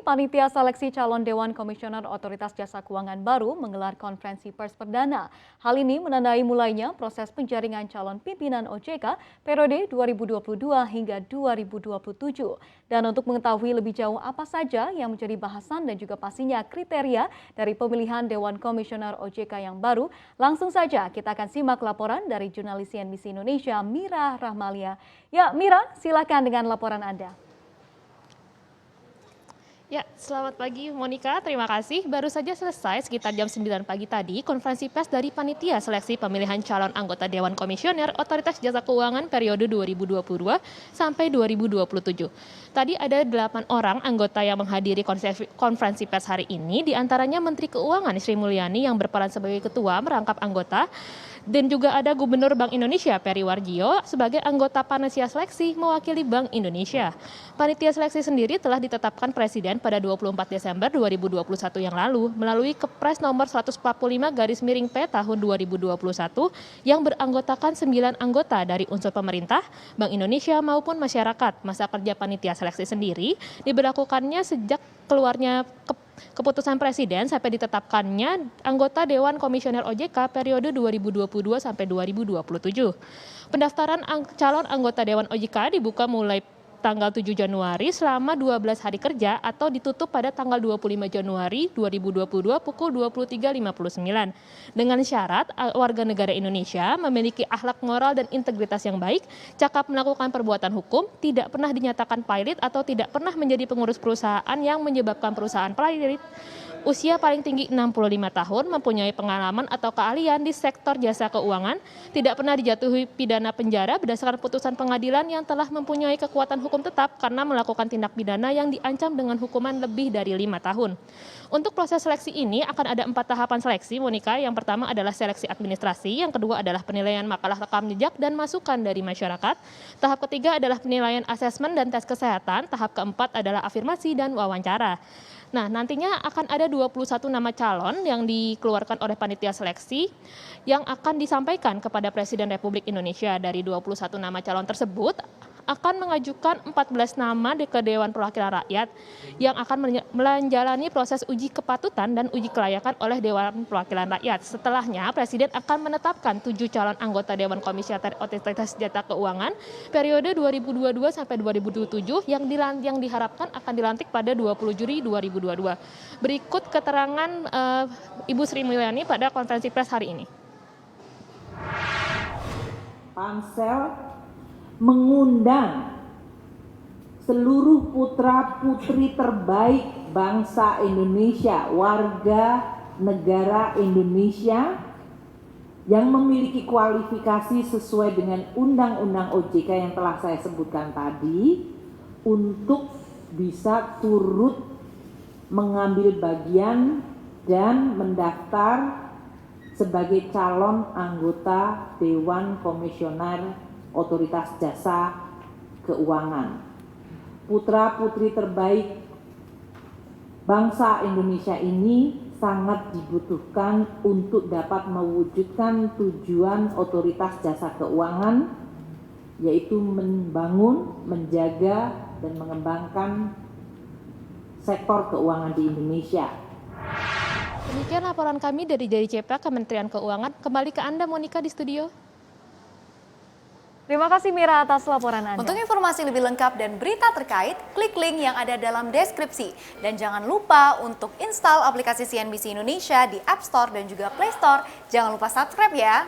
Panitia Seleksi Calon Dewan Komisioner Otoritas Jasa Keuangan baru menggelar konferensi pers perdana. Hal ini menandai mulainya proses penjaringan calon pimpinan OJK periode 2022 hingga 2027. Dan untuk mengetahui lebih jauh apa saja yang menjadi bahasan dan juga pastinya kriteria dari pemilihan Dewan Komisioner OJK yang baru, langsung saja kita akan simak laporan dari jurnalis CNBC Indonesia Mira Rahmalia. Ya, Mira, silakan dengan laporan Anda. Ya, selamat pagi Monica, terima kasih. Baru saja selesai sekitar jam 9 pagi tadi konferensi pers dari Panitia Seleksi Pemilihan Calon Anggota Dewan Komisioner Otoritas Jasa Keuangan periode 2022 sampai 2027. Tadi ada 8 orang anggota yang menghadiri konferensi pers hari ini, diantaranya Menteri Keuangan Sri Mulyani yang berperan sebagai ketua merangkap anggota, dan juga ada Gubernur Bank Indonesia Peri Warjio sebagai anggota panitia seleksi mewakili Bank Indonesia. Panitia seleksi sendiri telah ditetapkan Presiden pada 24 Desember 2021 yang lalu melalui Kepres nomor 145/P tahun 2021 yang beranggotakan 9 anggota dari unsur pemerintah, Bank Indonesia maupun masyarakat. Masa kerja panitia seleksi sendiri diberlakukannya sejak keluarnya keputusan Presiden sampai ditetapkannya anggota Dewan Komisioner OJK periode 2022 sampai 2027. Pendaftaran calon anggota Dewan OJK dibuka mulai tanggal 7 Januari selama 12 hari kerja atau ditutup pada tanggal 25 Januari 2022 pukul 23.59. Dengan syarat warga negara Indonesia memiliki akhlak moral dan integritas yang baik, cakap melakukan perbuatan hukum, tidak pernah dinyatakan pilot atau tidak pernah menjadi pengurus perusahaan yang menyebabkan perusahaan pilot, usia paling tinggi 65 tahun, mempunyai pengalaman atau keahlian di sektor jasa keuangan, tidak pernah dijatuhi pidana penjara berdasarkan putusan pengadilan yang telah mempunyai kekuatan hukum tetap karena melakukan tindak pidana yang diancam dengan hukuman lebih dari 5 tahun. Untuk proses seleksi ini akan ada 4 tahapan seleksi, Monica. Yang pertama adalah seleksi administrasi, yang kedua adalah penilaian makalah rekam jejak dan masukan dari masyarakat. Tahap ketiga adalah penilaian asesmen dan tes kesehatan. Tahap keempat adalah afirmasi dan wawancara. Nah, nantinya akan ada 21 nama calon yang dikeluarkan oleh panitia seleksi yang akan disampaikan kepada Presiden Republik Indonesia. Dari 21 nama calon tersebut akan mengajukan 14 nama ke Dewan Perwakilan Rakyat yang akan menjalani proses uji kepatutan dan uji kelayakan oleh Dewan Perwakilan Rakyat. Setelahnya, Presiden akan menetapkan 7 calon anggota Dewan Komisioner Otoritas Jasa Keuangan periode 2022 sampai 2027 yang diharapkan akan dilantik pada 20 Juli 2022. Berikut keterangan Ibu Sri Mulyani pada konferensi pers hari ini. Pansel mengundang seluruh putra-putri terbaik bangsa Indonesia, warga negara Indonesia yang memiliki kualifikasi sesuai dengan Undang-Undang OJK yang telah saya sebutkan tadi untuk bisa turut mengambil bagian dan mendaftar sebagai calon anggota Dewan Komisioner Otoritas Jasa Keuangan. Putra-putri terbaik bangsa Indonesia ini sangat dibutuhkan untuk dapat mewujudkan tujuan Otoritas Jasa Keuangan, yaitu membangun, menjaga, dan mengembangkan sektor keuangan di Indonesia. Demikian laporan kami dari JCP Kementerian Keuangan. Kembali ke Anda, Monica, di studio. Terima kasih Mira atas laporan Anda. Untuk informasi lebih lengkap dan berita terkait, klik link yang ada dalam deskripsi. Dan jangan lupa untuk install aplikasi CNBC Indonesia di App Store dan juga Play Store. Jangan lupa subscribe ya.